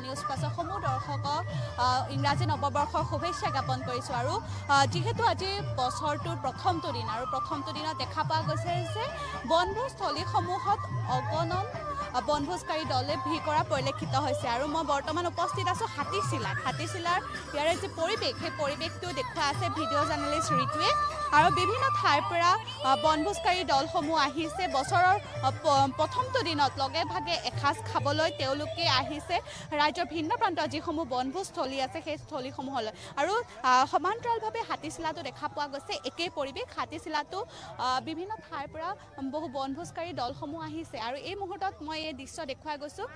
News প্লাছৰ সমূহ দৰ্শকক ইংৰাজী নৱবৰ্ষৰ শুভেচ্ছা জ্ঞাপন কৰিছোঁ। আৰু যিহেতু আজি বছৰটোৰ প্ৰথমটো দিন আৰু প্ৰথমটো দিনত দেখা পোৱা গৈছে যে বনভোজস্থলীসমূহত অগণন বনভোজকাৰী দলে ভিৰ কৰা পৰিলক্ষিত হৈছে। আৰু মই বৰ্তমান উপস্থিত আছোঁ হাতীচিলাৰ ইয়াৰে যি পৰিৱেশ সেই পৰিৱেশটো দেখুৱাই আছে ভিডিঅ' জাৰ্নেলিষ্ট ঋতুৱে। আৰু বিভিন্ন ঠাইৰ পৰা বনভোজকাৰী দলসমূহ আহিছে। বছৰৰ প্ৰথমটো দিনত লগে ভাগে এসাঁজ খাবলৈ তেওঁলোকে আহিছে ৰাজ্যৰ ভিন্ন প্ৰান্তত যিসমূহ বনভোজস্থলী আছে সেই স্থলীসমূহলৈ। আৰু সমান্তৰালভাৱে হাতীচিলাটো দেখা পোৱা গৈছে একেই পৰিৱেশ। হাতীচিলাটো বিভিন্ন ঠাইৰ পৰা বহু বনভোজকাৰী দলসমূহ আহিছে। আৰু এই মুহূৰ্তত মই এই দৃশ্য দেখুৱাই গৈছোঁ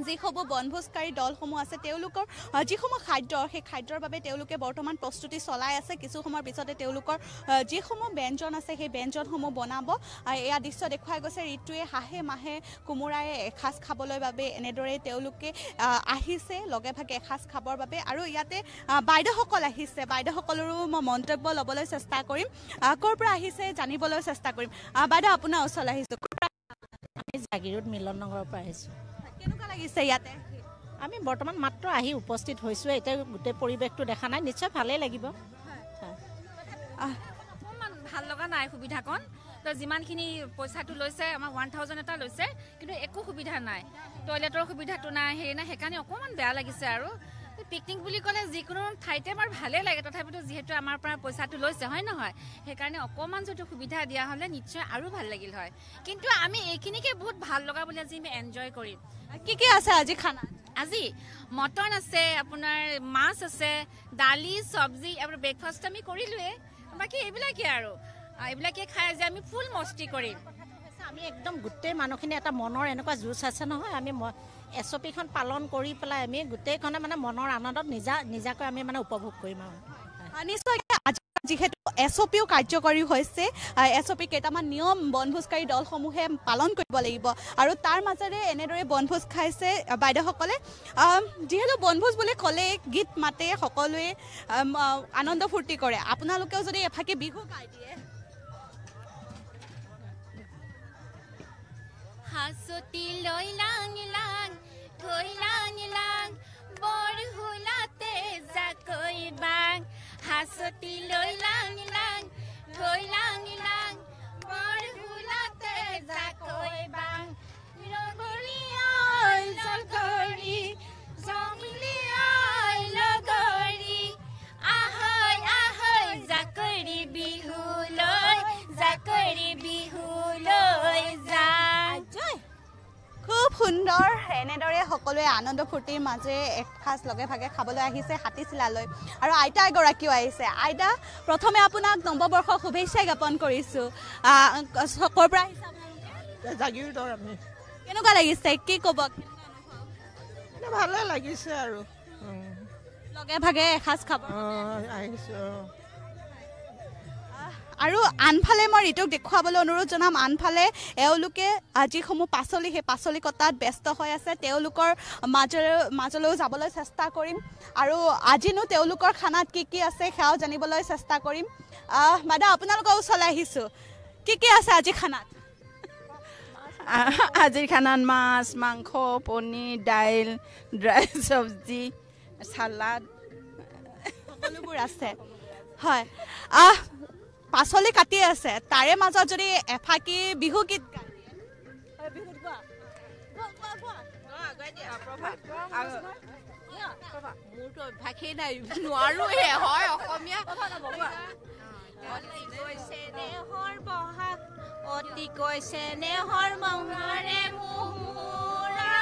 যিসমূহ বনভোজকাৰী দলসমূহ আছে তেওঁলোকৰ যিসমূহ খাদ্য সেই খাদ্যৰ বাবে তেওঁলোকে বৰ্তমান প্ৰস্তুতি চলাই আছে। কিছু সময়ৰ পিছতে তেওঁলোকৰ যিসমূহ ব্যঞ্জন আছে সেই ব্যঞ্জনসমূহ বনাব। এয়া দৃশ্য দেখুৱাই গৈছে ঋতুৱে হাঁহে মাহে কোমোৰাৰে এসাঁজ খাবলৈ বাবে এনেদৰে তেওঁলোকে আহিছে লগে ভাগে এসাঁজ খাবৰ বাবে। আৰু ইয়াতে বাইদেউসকল আহিছে, বাইদেউসকলৰো মই মন্তব্য ল'বলৈ চেষ্টা কৰিম, ক'ৰ পৰা আহিছে জানিবলৈ চেষ্টা কৰিম। বাইদেউ আপোনাৰ ওচৰলৈ আহিছোঁ। আমি জাগিৰোড মিলন নগৰৰ পৰা আহিছোঁ। কেনেকুৱা লাগিছে ইয়াতে? আমি বৰ্তমান মাত্ৰ আহি উপস্থিত হৈছোঁ, এতিয়া গোটেই পৰিৱেশটো দেখা নাই, নিশ্চয় ভালেই লাগিব। অকণমান ভাল লগা নাই সুবিধাকণ। তো যিমানখিনি পইচাটো লৈছে আমাৰ 1000 এটা লৈছে, কিন্তু একো সুবিধা নাই, টয়লেটৰ সুবিধাটো নাই, হেৰি নাই, সেইকাৰণে অকণমান বেয়া লাগিছে। আৰু পিকনিক বুলি ক'লে যিকোনো ঠাইতে আমাৰ ভালেই লাগে, তথাপিতো যিহেতু আমাৰ পৰা পইচাটো লৈছে হয় নহয়, সেইকাৰণে অকণমান যদি সুবিধা দিয়া হ'লে নিশ্চয় আৰু ভাল লাগিল হয়। কিন্তু আমি এইখিনিকে বহুত ভাল লগা বুলি আজি আমি এনজয় কৰিম। কি আছে আজি খানা? আজি মটন আছে, আপোনাৰ মাছ আছে, দালি চব্জি, আৰু ব্ৰেকফাষ্ট আমি কৰিলোৱে। বাকী এইবিলাকে আৰু এইবিলাকে খাই আজি আমি ফুল মস্তি কৰিম। আমি একদম গোটেই মানুহখিনি এটা মনৰ এনেকুৱা যুঁজ আছে নহয়, আমি SOPখন পালন কৰি পেলাই আমি গোটেইখনে মানে মনৰ আনন্দত নিজাকৈ আমি মানে উপভোগ কৰিম। আৰু নিশ্চয় যিহেতু SOPও কাৰ্যকৰী হৈছে, SOP কেইটামান নিয়ম বনভোজকাৰী দলসমূহে পালন কৰিব লাগিব। আৰু তাৰ মাজেৰে এনেদৰে বনভোজ খাইছে বাইদেউসকলে। যিহেতু বনভোজ বুলি ক'লে গীত মাতে, সকলোৱে আনন্দ ফূৰ্তি কৰে। আপোনালোকেও যদি এফাকি বিহু গাই দিয়ে। হাসতি লৈ লাং লাং থৈ লাং লাং বৰ হুলাতে জাকৈ বাং, হাসতি লৈ লাং লাং থৈ লাং লাং বৰ হুলাতে জাকৈ বাং, লগৰী ঐ লগৰী জংলি ঐ লগৰী আহৈ আহৈ জাকৰি বিহুলৈ যা। খুব সুন্দৰ। এনেদৰে সকলোৱে আনন্দ ফূৰ্তিৰ মাজেৰে এসাঁজ লগে ভাগে খাবলৈ আহিছে হাতীচিলালৈ। আৰু আইতা এগৰাকীও আহিছে। আইতা, প্ৰথমে আপোনাক নৱবৰ্ষৰ শুভেচ্ছা জ্ঞাপন কৰিছোঁ। ক'ৰ পৰা আহিছে আপোনালোকে? জাগিৰোডৰ। আমি কেনেকুৱা লাগিছে কি ক'ব? ভালে লাগিছে আৰু লগে ভাগে এসাঁজ খাব আহিছোঁ। আৰু আনফালে মই ঋতুক দেখুৱাবলৈ অনুৰোধ জনাম, আনফালে এওঁলোকে যিসমূহ পাচলি সেই পাচলি কটাত ব্যস্ত হৈ আছে, তেওঁলোকৰ মাজলৈও যাবলৈ চেষ্টা কৰিম। আৰু আজিনো তেওঁলোকৰ খানাত কি আছে সেয়াও জানিবলৈ চেষ্টা কৰিম। বাইদেউ আপোনালোকৰ ওচৰলৈ আহিছোঁ, কি আছে আজি খানাত? আজিৰ খানাত মাছ, মাংস, পনীৰ, দাইল, ড্ৰাই চব্জি, চালাড সকলোবোৰ আছে। হয়, পাচলি কাটি আছে, তাৰে মাজত যদি এফাকি বিহু গীত গায়। মোৰতো অভ্যাসেই নাই, নোৱাৰোহে হয় অসমীয়া। অতিকৈ চেনেহৰ মহাৰে মুহুৰা,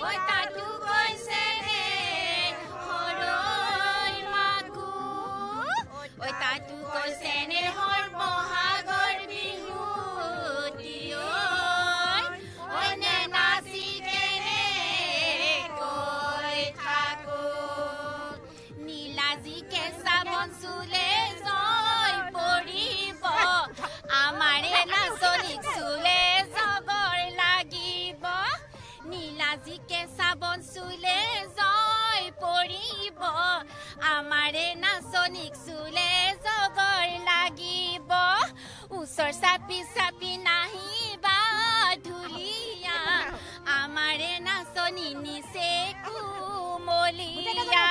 ঐ তাতো কৈছে ৰে হৰৈ মাগু, ঐ তাতো কৈছে নেহৰ বহাগৰ বিহুতি, ঐ নে নাচি কেনে কৈ থাকো, নীলাজী কেঁচা বন চুলে জয় পৰিব, আমাৰে নাচনীক চুলে জগৰ লাগিব, নীলাজী কেঁচা বন চুলে জয় পৰিব, আমাৰে নাচনীক চুলে জগৰ লাগিব, ওচৰ চাপি চাপি নাহিবা ধুলীয়া, আমাৰে নাচনী নিছে কুমলীয়া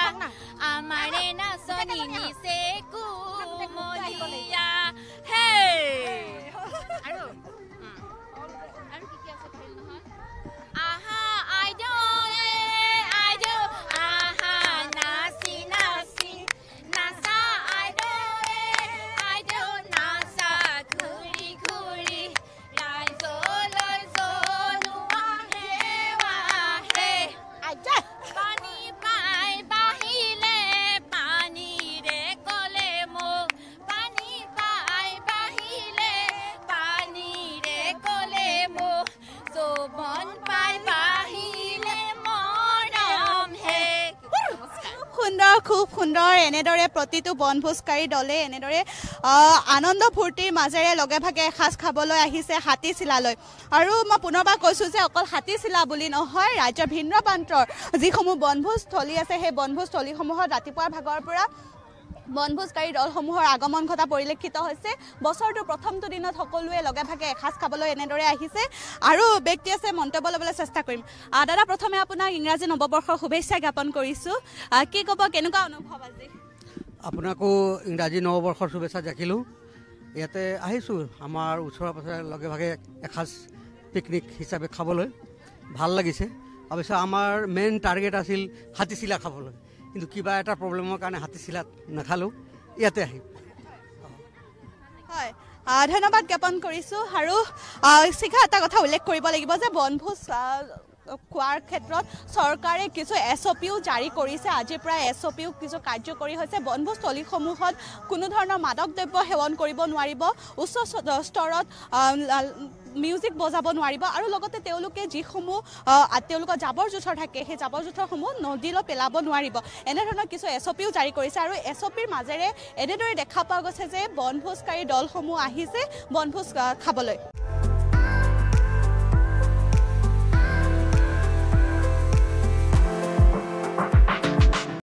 আমাৰে নাচনী নিছে কুমলীয়া হে আৰু কি কি আছে খেল নহয় আহা আইদেউ আইদেউ আহা নাচি নাচি নাচা আইদেউ আইদেউ নাচা ঘূৰি ঘূৰি ৰাইজলৈ জনোৱা হেৱা হে পানী পাই বাহিলে পানীৰে কলে মোক পানী পাই বাহিলে পানীৰে কলে মোক যৌৱন পাই বাহিলে মৰম হে সুন্দৰ খুব সুন্দৰ এনেদৰে প্ৰতিটো বনভোজকাৰী দলে এনেদৰে আনন্দ ফূৰ্তিৰ মাজেৰে লগে ভাগে এসাঁজ খাবলৈ আহিছে হাতীচিলালৈ আৰু মই পুনৰবাৰ কৈছোঁ যে অকল হাতীচিলা বুলি নহয় ৰাজ্যৰ ভিন্ন প্ৰান্তৰ যিসমূহ বনভোজস্থলী আছে সেই বনভোজস্থলীসমূহত ৰাতিপুৱাৰ ভাগৰ পৰা বনভোজকাৰী দলসমূহৰ আগমন ঘটা পৰিলক্ষিত হৈছে বছৰটোৰ প্ৰথমটো দিনত সকলোৱে লগে ভাগে এসাঁজ খাবলৈ এনেদৰে আহিছে আৰু ব্যক্তি আছে মন্তব্য ল'বলৈ চেষ্টা কৰিম দাদা প্ৰথমে আপোনাক ইংৰাজী নৱবৰ্ষৰ শুভেচ্ছা জ্ঞাপন কৰিছোঁ কি ক'ব কেনেকুৱা অনুভৱ আজি আপোনাকো ইংৰাজী নৱবৰ্ষৰ শুভেচ্ছা যাচিলোঁ ইয়াতে আহিছোঁ আমাৰ ওচৰে পাঁজৰে লগে ভাগে এসাঁজ পিকনিক হিচাপে খাবলৈ ভাল লাগিছে অৱশ্যে আমাৰ মেইন টাৰ্গেট আছিল হাতীচিলা খাবলৈ কিন্তু কিবা এটা প্ৰব্লেমৰ কাৰণে হাতীচিলাত নাখালোঁ ইয়াতে আহিম হয় ধন্যবাদ জ্ঞাপন কৰিছোঁ আৰু শিখা এটা কথা উল্লেখ কৰিব লাগিব যে বনভোজ খোৱাৰ ক্ষেত্ৰত চৰকাৰে কিছু SOPও জাৰি কৰিছে আজিৰ পৰা SOPও কিছু কাৰ্যকৰী হৈছে বনভোজস্থলীসমূহত কোনো ধৰণৰ মাদক দ্ৰব্য সেৱন কৰিব নোৱাৰিব উচ্চ স্তৰত মিউজিক বজাব নোৱাৰিব আৰু লগতে তেওঁলোকে যিসমূহ তেওঁলোকৰ জাবৰ জোঁথৰ থাকে সেই জাবৰ জোঁথৰসমূহ নদীলৈ পেলাব নোৱাৰিব এনেধৰণৰ কিছু SOPও জাৰি কৰিছে আৰু SOPৰ মাজেৰে এনেদৰে দেখা পোৱা গৈছে যে বনভোজকাৰী দলসমূহ আহিছে বনভোজ খাবলৈ